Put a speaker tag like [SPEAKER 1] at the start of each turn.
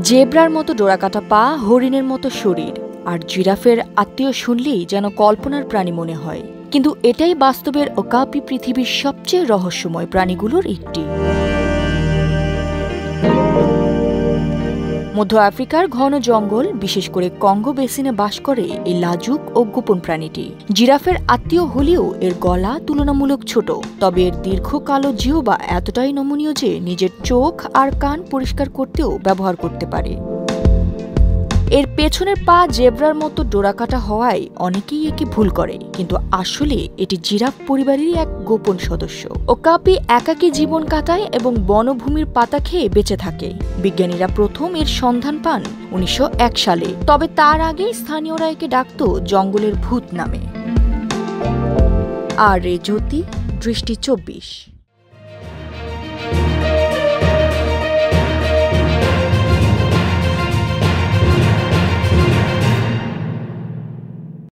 [SPEAKER 1] জেব্রার মতো ডোরাকাটা পা, হরিণের মতো শরীর আর জিরাফের আত্মীয় শুনলেই যেন কল্পনার প্রাণী মনে হয়, কিন্তু এটাই বাস্তবের ওকাপি পৃথিবীর সবচেয়ে রহস্যময় প্রাণীগুলোর একটি। মধ্য আফ্রিকার ঘন জঙ্গল, বিশেষ করে কঙ্গো বেসিনে বাস করে এই লাজুক ও গোপন প্রাণীটি। জিরাফের আত্মীয় হলেও এর গলা তুলনামূলক ছোট, তবে এর দীর্ঘ কালো জিহ্বা এতটাই নমনীয় যে নিজের চোখ আর কান পরিষ্কার করতেও ব্যবহার করতে পারে। এর পেছনের পা জেব্রার মতো ডোরাকাটা হওয়ায় অনেকেই একে ভুল করে, কিন্তু আসলে এটি জিরাফ পরিবারেরই এক গোপন সদস্য। ওকাপি একাকী জীবন কাটায় এবং বনভূমির পাতা খেয়ে বেঁচে থাকে। বিজ্ঞানীরা প্রথম এর সন্ধান পান 1901 সালে, তবে তার আগেই স্থানীয়রা একে ডাকত জঙ্গলের ভূত নামে। আর জ্যোতি, দৃষ্টি 24।